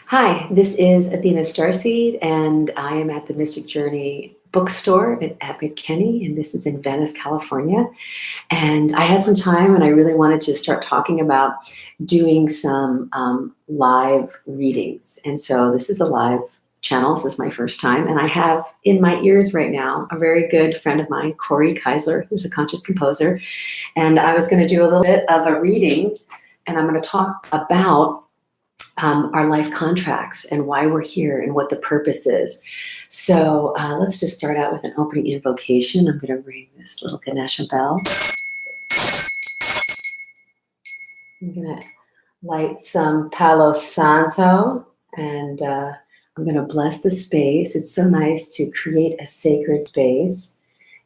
Hi, this is Athena Starseed, and I am at the Mystic Journey bookstore at McKinney, and this is in Venice, California. And I had some time, and I really wanted to start talking about doing some live readings. And so this is a live channel. This is my first time, and I have in my ears right now a very good friend of mine, Corey Keisler, who's a conscious composer. And I was going to do a little bit of a reading, and I'm going to talk about our life contracts and why we're here and what the purpose is. So let's just start out with an opening invocation. I'm going to ring this little Ganesha bell. I'm going to light some Palo Santo, and I'm going to bless the space. It's so nice to create a sacred space,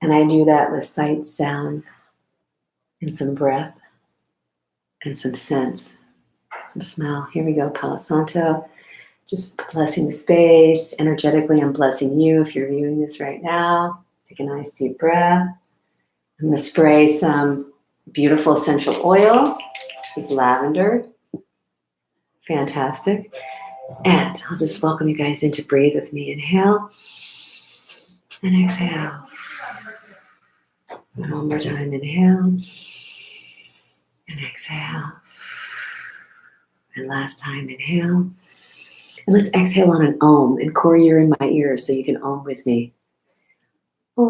and I do that with sight, sound, and some breath, and some sense. Some smell. Here we go, Palo Santo. Just blessing the space. Energetically, I'm blessing you if you're viewing this right now. Take a nice deep breath. I'm going to spray some beautiful essential oil. This is lavender. Fantastic. And I'll just welcome you guys in to breathe with me. Inhale and exhale. And one more time. Inhale and exhale. And last time, inhale. And let's exhale on an Om. And Corey, you're in my ear, so you can Om with me. Om.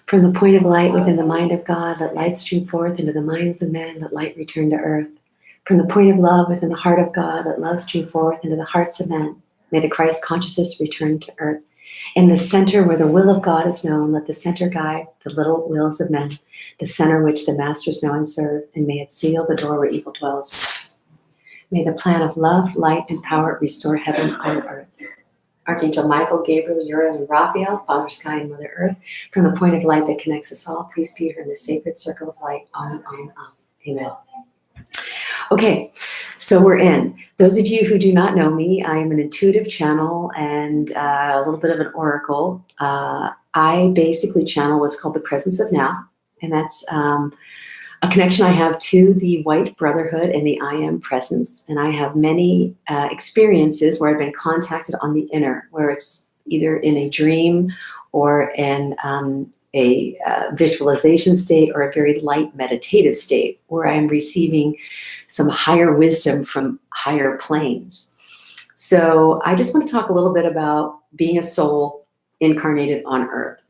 From the point of light within the mind of God, let light stream forth into the minds of men, let light return to earth. From the point of love within the heart of God, let love stream forth into the hearts of men. May the Christ consciousness return to earth. In the center where the will of God is known, let the center guide the little wills of men, the center which the masters know and serve, and may it seal the door where evil dwells. May the plan of love, light, and power restore heaven on earth. Archangel Michael, Gabriel, Uriel, and Raphael, Father Sky and Mother Earth, from the point of light that connects us all, please be here in the sacred circle of light. Om, Om, Om. Amen. Okay, so we're in. Those of you who do not know me, I am an intuitive channel and a little bit of an oracle. I basically channel what's called the presence of now, and that's a connection I have to the white brotherhood and the I am presence. And I have many experiences where I've been contacted on the inner, where it's either in a dream or in a visualization state or a very light meditative state where I'm receiving some higher wisdom from higher planes. So I just want to talk a little bit about being a soul incarnated on earth.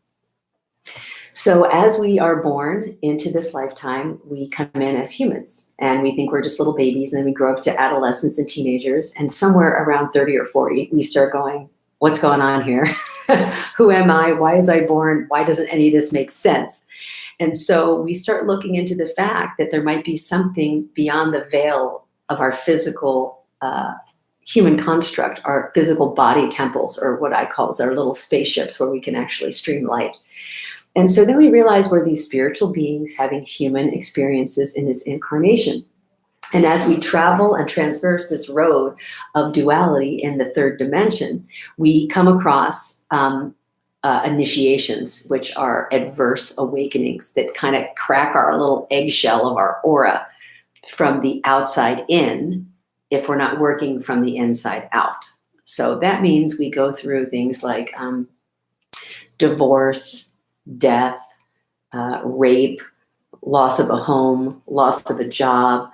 So as we are born into this lifetime, we come in as humans and we think we're just little babies, and then we grow up to adolescents and teenagers, and somewhere around 30 or 40, we start going, what's going on here? Who am I? Why was I born? Why doesn't any of this make sense? And so we start looking into the fact that there might be something beyond the veil of our physical human construct, our physical body temples, or what I call our little spaceships where we can actually stream light. And so then we realize we're these spiritual beings having human experiences in this incarnation. And as we travel and traverse this road of duality in the third dimension, we come across initiations, which are adverse awakenings that kind of crack our little eggshell of our aura from the outside in if we're not working from the inside out. So that means we go through things like divorce, death, rape, loss of a home, loss of a job,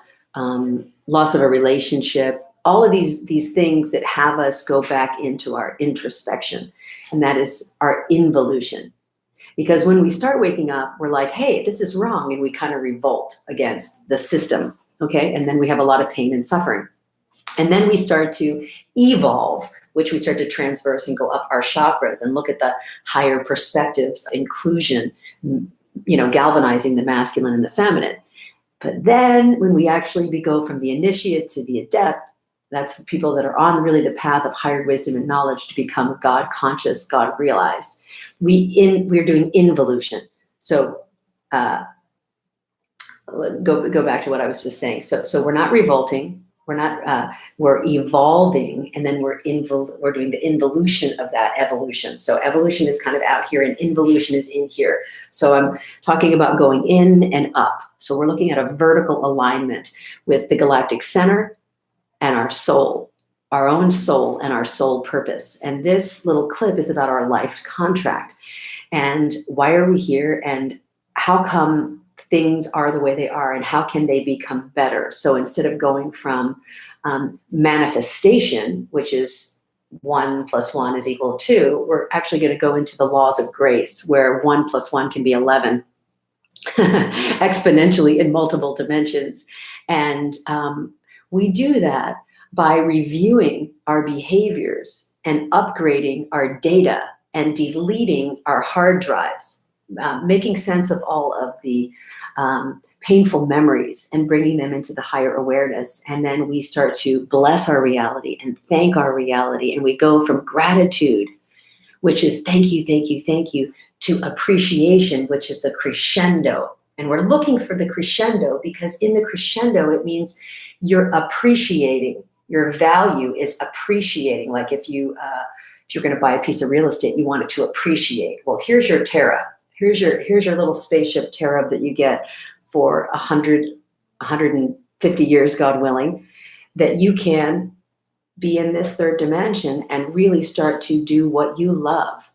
loss of a relationship, all of these things that have us go back into our introspection. And that is our involution. Because when we start waking up, we're like, hey, this is wrong. And we kind of revolt against the system. Okay. And then we have a lot of pain and suffering. And then we start to evolve, which we start to transverse and go up our chakras and look at the higher perspectives, inclusion, galvanizing the masculine and the feminine. But then when we go from the initiate to the adept, that's the people that are on really the path of higher wisdom and knowledge to become God conscious, God realized. We're doing involution. So go back to what I was just saying. So we're not revolting. we're evolving, and then we're doing the involution of that evolution. So evolution is kind of out here and involution is in here. So I'm talking about going in and up. So we're looking at a vertical alignment with the galactic center and our soul, our own soul and our soul purpose. And this little clip is about our life contract and why are we here and how come things are the way they are and how can they become better. So instead of going from manifestation, which is 1 + 1 is equal to 2, we're actually going to go into the laws of grace where 1 + 1 can be 11 exponentially in multiple dimensions. And we do that by reviewing our behaviors and upgrading our data and deleting our hard drives, making sense of all of the painful memories and bringing them into the higher awareness. And then we start to bless our reality and thank our reality. And we go from gratitude, which is thank you, thank you, thank you, to appreciation, which is the crescendo. And we're looking for the crescendo because in the crescendo, it means you're appreciating. Your value is appreciating. Like if you're going to buy a piece of real estate, you want it to appreciate. Well, here's your Terra. Here's your little spaceship Terra that you get for 100, 150 years, God willing, that you can be in this third dimension and really start to do what you love.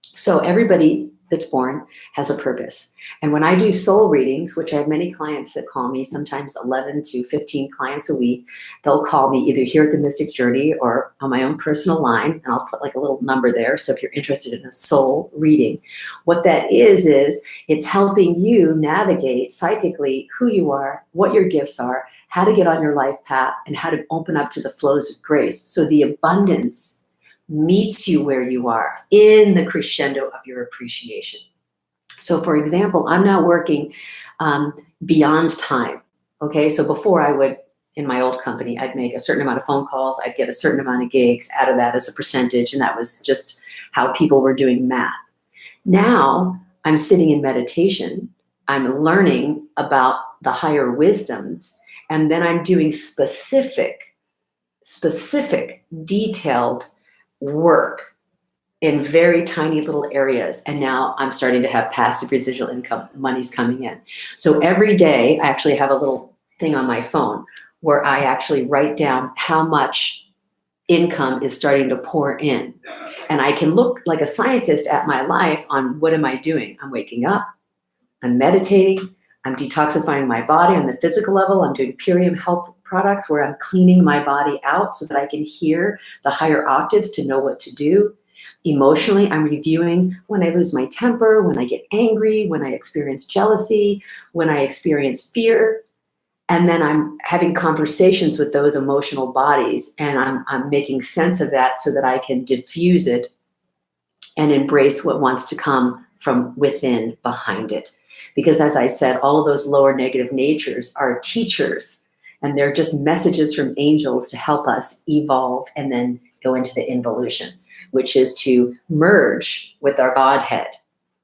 So everybody that's born has a purpose. And when I do soul readings, which I have many clients that call me, sometimes 11 to 15 clients a week, they'll call me either here at the Mystic Journey or on my own personal line, and I'll put like a little number there. So if you're interested in a soul reading, what that is it's helping you navigate psychically who you are, what your gifts are, how to get on your life path, and how to open up to the flows of grace. So the abundance meets you where you are in the crescendo of your appreciation. So for example, I'm now working beyond time. Okay, so before I would, in my old company, I'd make a certain amount of phone calls, I'd get a certain amount of gigs out of that as a percentage, and that was just how people were doing math. Now I'm sitting in meditation, I'm learning about the higher wisdoms, and then I'm doing specific, detailed work in very tiny little areas. And now I'm starting to have passive residual income, money's coming in. So every day I actually have a little thing on my phone where I actually write down how much income is starting to pour in. And I can look like a scientist at my life on what am I doing? I'm waking up, I'm meditating, I'm detoxifying my body on the physical level, I'm doing Purium health products where I'm cleaning my body out so that I can hear the higher octaves to know what to do. Emotionally, I'm reviewing when I lose my temper, when I get angry, when I experience jealousy, when I experience fear. And then I'm having conversations with those emotional bodies and I'm making sense of that so that I can diffuse it and embrace what wants to come from within behind it. Because as I said, all of those lower negative natures are teachers. And they're just messages from angels to help us evolve and then go into the involution, which is to merge with our Godhead.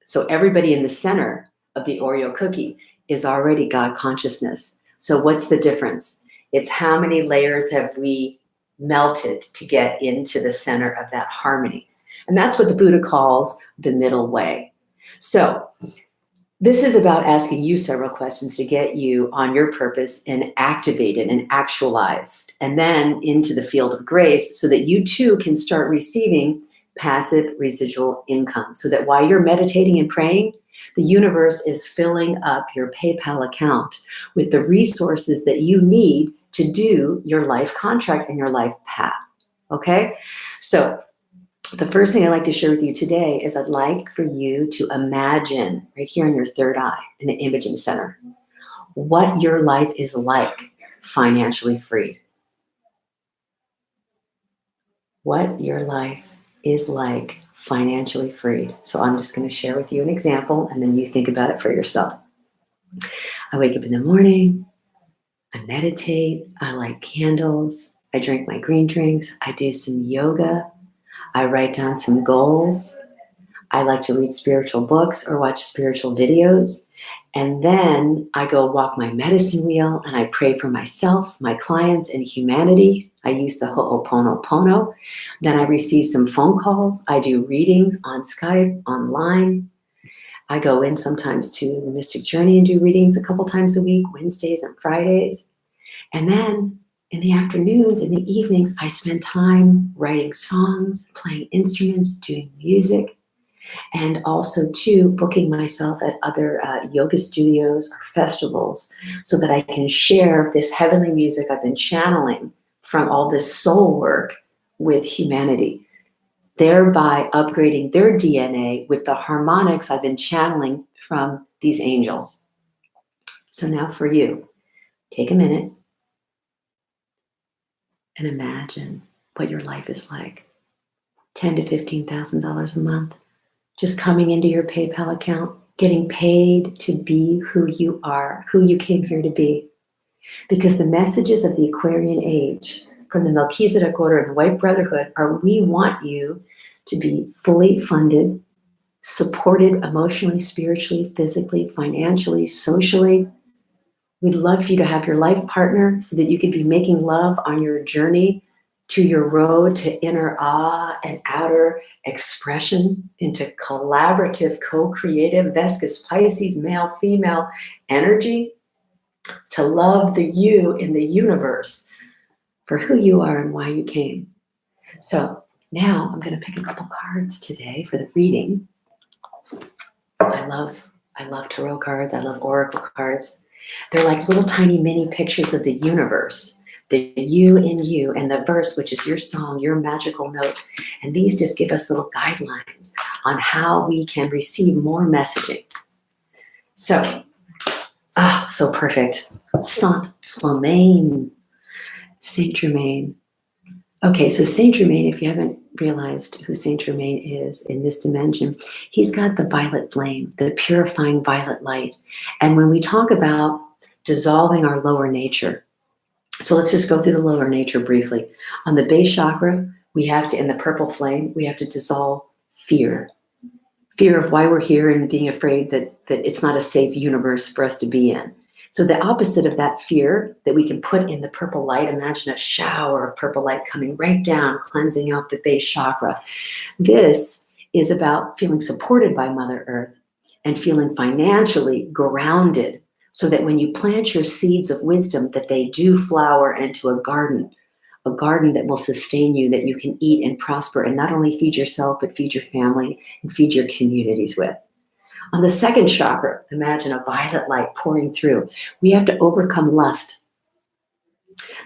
So everybody in the center of the Oreo cookie is already God consciousness. So what's the difference? It's how many layers have we melted to get into the center of that harmony. And that's what the Buddha calls the middle way. So this is about asking you several questions to get you on your purpose and activated and actualized, and then into the field of grace so that you too can start receiving passive residual income. So that while you're meditating and praying, the universe is filling up your PayPal account with the resources that you need to do your life contract and your life path. Okay? So the first thing I'd like to share with you today is I'd like for you to imagine right here in your third eye, in the imaging center, what your life is like financially freed. What your life is like financially freed. So I'm just going to share with you an example and then you think about it for yourself. I wake up in the morning, I meditate, I light candles, I drink my green drinks, I do some yoga, I write down some goals. I like to read spiritual books or watch spiritual videos. And then I go walk my medicine wheel and I pray for myself, my clients, and humanity. I use the Ho'oponopono. Then I receive some phone calls. I do readings on Skype, online. I go in sometimes to the Mystic Journey and do readings a couple times a week, Wednesdays and Fridays. And then in the afternoons and the evenings, I spend time writing songs, playing instruments, doing music, and also too booking myself at other yoga studios or festivals so that I can share this heavenly music I've been channeling from all this soul work with humanity, thereby upgrading their DNA with the harmonics I've been channeling from these angels. So now for you, take a minute and imagine what your life is like. $10,000 to $15,000 a month, just coming into your PayPal account, getting paid to be who you are, who you came here to be. Because the messages of the Aquarian age from the Melchizedek order and the White Brotherhood are, we want you to be fully funded, supported emotionally, spiritually, physically, financially, socially. We'd love for you to have your life partner so that you could be making love on your journey to your road to inner awe and outer expression into collaborative, co-creative, Vescus Pisces, male, female energy, to love the you in the universe for who you are and why you came. So now I'm going to pick a couple cards today for the reading. I love tarot cards. I love oracle cards. They're like little tiny mini pictures of the universe, the you in you, and the verse, which is your song, your magical note. And these just give us little guidelines on how we can receive more messaging. So, so perfect. Saint Germain. Okay, so Saint Germain, if you haven't realized who Saint Germain is in this dimension, he's got the violet flame, the purifying violet light. And when we talk about dissolving our lower nature, so let's just go through the lower nature briefly. On the base chakra, we have to, in the purple flame, we have to dissolve fear. Fear of why we're here and being afraid that it's not a safe universe for us to be in. So the opposite of that fear that we can put in the purple light, imagine a shower of purple light coming right down, cleansing out the base chakra. This is about feeling supported by Mother Earth and feeling financially grounded so that when you plant your seeds of wisdom, that they do flower into a garden that will sustain you, that you can eat and prosper and not only feed yourself, but feed your family and feed your communities with. On the second chakra, imagine a violet light pouring through. We have to overcome lust.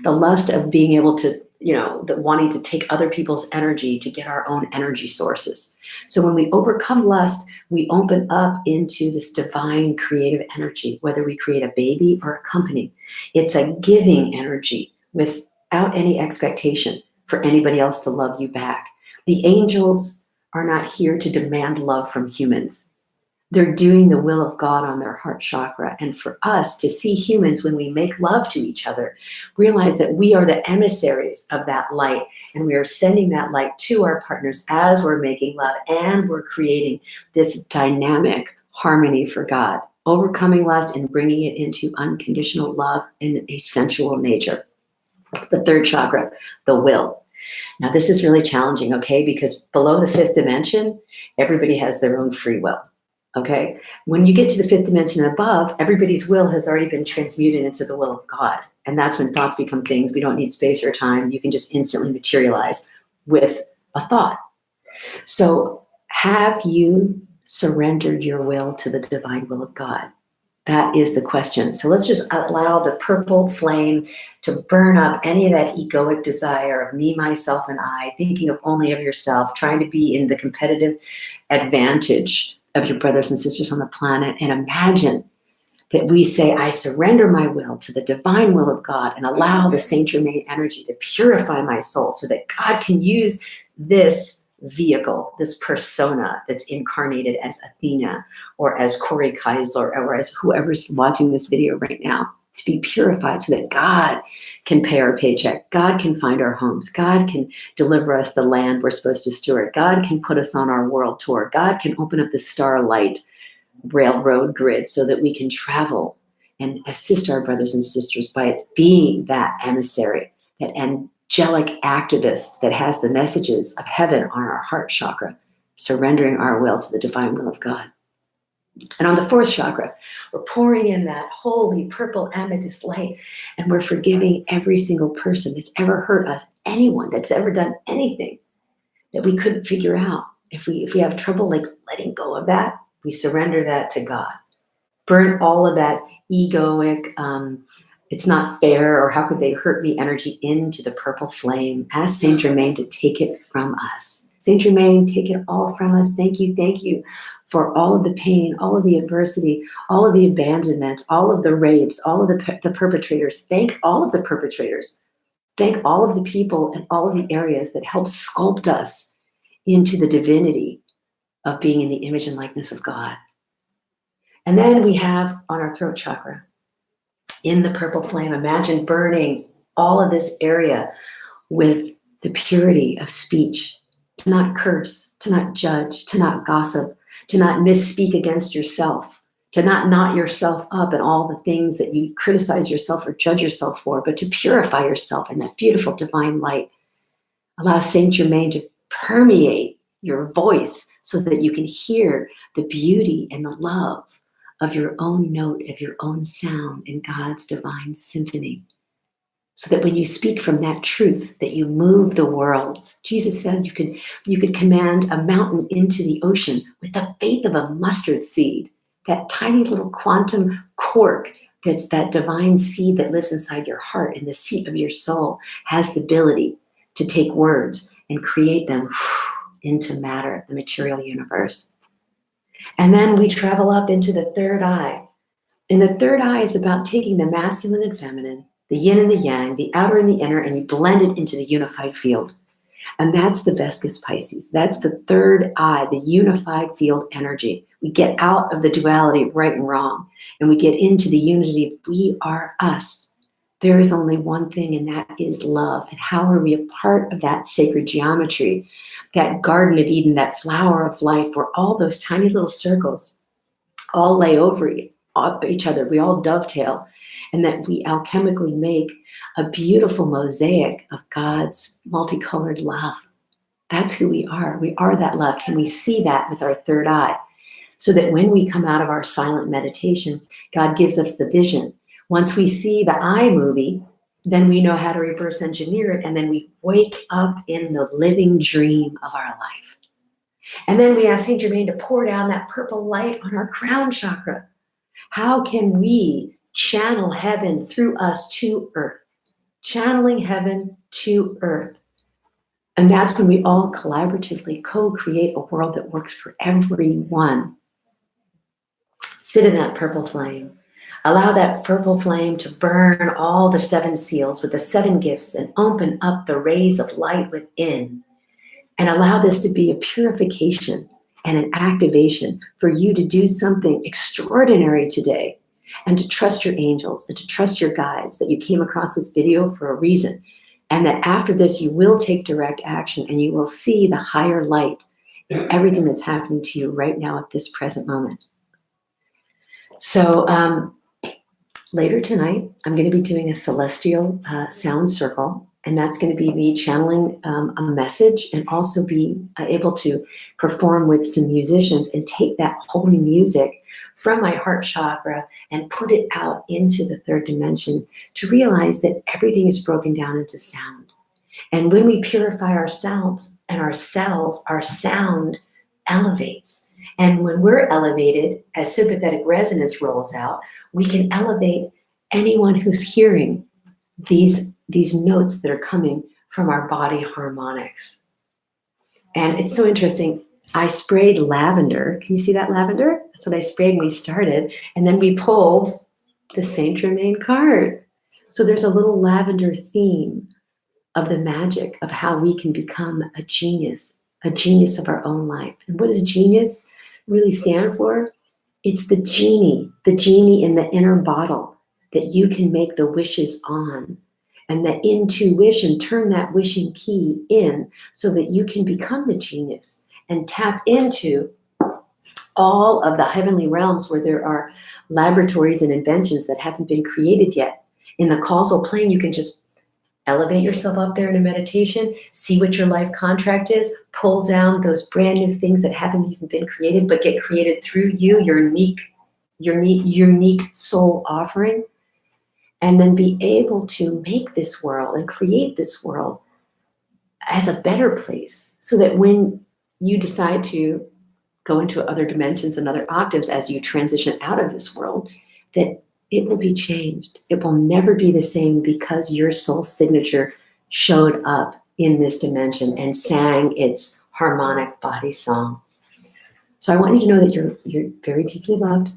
The lust of being able to, the wanting to take other people's energy to get our own energy sources. So when we overcome lust, we open up into this divine creative energy, whether we create a baby or a company. It's a giving energy without any expectation for anybody else to love you back. The angels are not here to demand love from humans. They're doing the will of God on their heart chakra. And for us to see humans when we make love to each other, realize that we are the emissaries of that light. And we are sending that light to our partners as we're making love. And we're creating this dynamic harmony for God, overcoming lust and bringing it into unconditional love in a sensual nature. The third chakra, the will. Now, this is really challenging, okay? Because below the fifth dimension, everybody has their own free will. Okay, when you get to the fifth dimension and above, everybody's will has already been transmuted into the will of God. And that's when thoughts become things. We don't need space or time. You can just instantly materialize with a thought. So have you surrendered your will to the divine will of God? That is the question. So let's just allow the purple flame to burn up any of that egoic desire of me, myself, and I, thinking of only of yourself, trying to be in the competitive advantage of your brothers and sisters on the planet, and imagine that we say, I surrender my will to the divine will of God and allow the Saint Germain energy to purify my soul so that God can use this vehicle, this persona that's incarnated as Athena or as Corey Keisler or as whoever's watching this video right now, to be purified so that God can pay our paycheck. God can find our homes. God can deliver us the land we're supposed to steward. God can put us on our world tour. God can open up the starlight railroad grid so that we can travel and assist our brothers and sisters by being that emissary, that angelic activist that has the messages of heaven on our heart chakra, surrendering our will to the divine will of God. And on the fourth chakra, we're pouring in that holy purple amethyst light, and we're forgiving every single person that's ever hurt us, anyone that's ever done anything that we couldn't figure out. If we have trouble like letting go of that, we surrender that to God. Burn all of that egoic, it's not fair, or how could they hurt me energy into the purple flame. Ask Saint Germain to take it from us. Saint Germain, take it all from us. Thank you for all of the pain, all of the adversity, all of the abandonment, all of the rapes, all of the perpetrators. Thank all of the perpetrators. Thank all of the people and all of the areas that help sculpt us into the divinity of being in the image and likeness of God. And then we have on our throat chakra, in the purple flame, imagine burning all of this area with the purity of speech, to not curse, to not judge, to not gossip, to not misspeak against yourself, to not knot yourself up in all the things that you criticize yourself or judge yourself for, but to purify yourself in that beautiful divine light. Allow Saint Germain to permeate your voice so that you can hear the beauty and the love of your own note, of your own sound in God's divine symphony. So that when you speak from that truth, that you move the worlds. Jesus said you could command a mountain into the ocean with the faith of a mustard seed, that tiny little quantum quark that's that divine seed that lives inside your heart, and the seat of your soul has the ability to take words and create them into matter, the material universe. And then we travel up into the third eye. And the third eye is about taking the masculine and feminine, the yin and the yang, the outer and the inner, and you blend it into the unified field. And that's the Vescus Pisces. That's the third eye, the unified field energy. We get out of the duality of right and wrong, and we get into the unity of we are us. There is only one thing, and that is love. And how are we a part of that sacred geometry, that Garden of Eden, that flower of life, where all those tiny little circles all lay over each other, we all dovetail, and that we alchemically make a beautiful mosaic of God's multicolored love. That's who we are. We are that love. Can we see that with our third eye? So that when we come out of our silent meditation, God gives us the vision. Once we see the eye movie, then we know how to reverse engineer it, and then we wake up in the living dream of our life. And then we ask Saint Germain to pour down that purple light on our crown chakra. How can we channel heaven through us to earth? Channeling heaven to earth. And that's when we all collaboratively co-create a world that works for everyone. Sit in that purple flame. Allow that purple flame to burn all the 7 seals with the 7 gifts and open up the rays of light within. And allow this to be a purification and an activation for you to do something extraordinary today, and to trust your angels and to trust your guides, that you came across this video for a reason, and that after this you will take direct action and you will see the higher light in everything that's happening to you right now at this present moment. So later tonight, I'm going to be doing a celestial sound circle, and that's going to be me channeling a message, and also be able to perform with some musicians and take that holy music from my heart chakra and put it out into the third dimension, to realize that everything is broken down into sound. And when we purify ourselves and our cells, our sound elevates. And when we're elevated, as sympathetic resonance rolls out, we can elevate anyone who's hearing these notes that are coming from our body harmonics. And it's so interesting. I sprayed lavender. Can you see that lavender? That's what I sprayed when we started. And then we pulled the Saint Germain card. So there's a little lavender theme of the magic of how we can become a genius of our own life. And what does genius really stand for? It's the genie in the inner bottle that you can make the wishes on. And that intuition, turn that wishing key in so that you can become the genius and tap into all of the heavenly realms where there are laboratories and inventions that haven't been created yet. In the causal plane, you can just elevate yourself up there in a meditation, see what your life contract is, pull down those brand new things that haven't even been created, but get created through you, your unique soul offering, and then be able to make this world and create this world as a better place, so that when you decide to go into other dimensions and other octaves as you transition out of this world, that it will be changed. It will never be the same because your soul signature showed up in this dimension and sang its harmonic body song. So I want you to know that you're very deeply loved.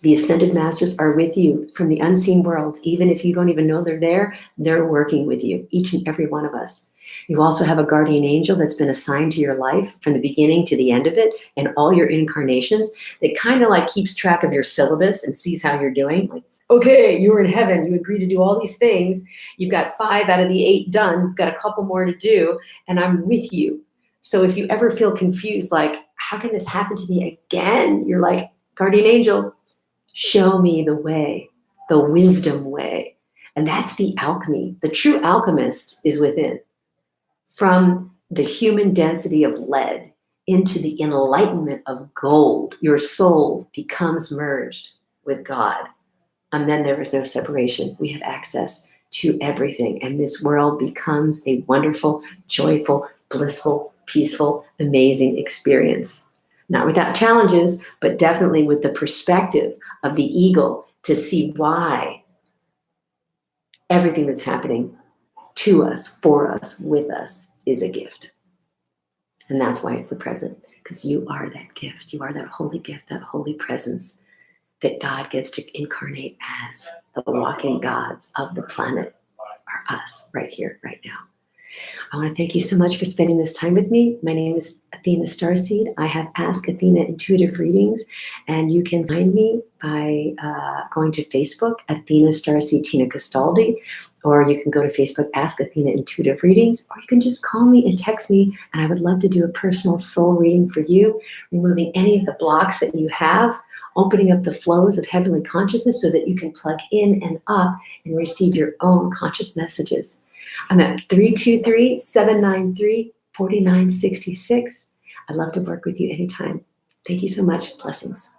The ascended masters are with you from the unseen worlds. Even if you don't even know they're there, they're working with you, each and every one of us. You also have a guardian angel that's been assigned to your life from the beginning to the end of it and all your incarnations, that kind of like keeps track of your syllabus and sees how you're doing. Like, okay, you were in heaven. You agreed to do all these things. You've got 5 out of the 8 done. You've got a couple more to do, and I'm with you. So if you ever feel confused, like, how can this happen to me again? You're like, guardian angel, show me the way, the wisdom way. And that's the alchemy. The true alchemist is within. From the human density of lead into the enlightenment of gold, your soul becomes merged with God. And then there is no separation. We have access to everything. And this world becomes a wonderful, joyful, blissful, peaceful, amazing experience. Not without challenges, but definitely with the perspective of the eagle to see why everything that's happening to us, for us, with us is a gift. And that's why it's the present, because you are that gift. You are that holy gift, that holy presence that God gets to incarnate as. The walking gods of the planet are us right here, right now. I want to thank you so much for spending this time with me. My name is Athena Starseed. I have Ask Athena Intuitive Readings, and you can find me by going to Facebook, Athena Starseed Tina Castaldi, or you can go to Facebook, Ask Athena Intuitive Readings, or you can just call me and text me, and I would love to do a personal soul reading for you, removing any of the blocks that you have, opening up the flows of heavenly consciousness so that you can plug in and up and receive your own conscious messages. I'm at 323-793-4966. I'd love to work with you anytime. Thank you so much. Blessings.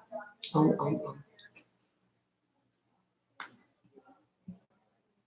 Om, om, om.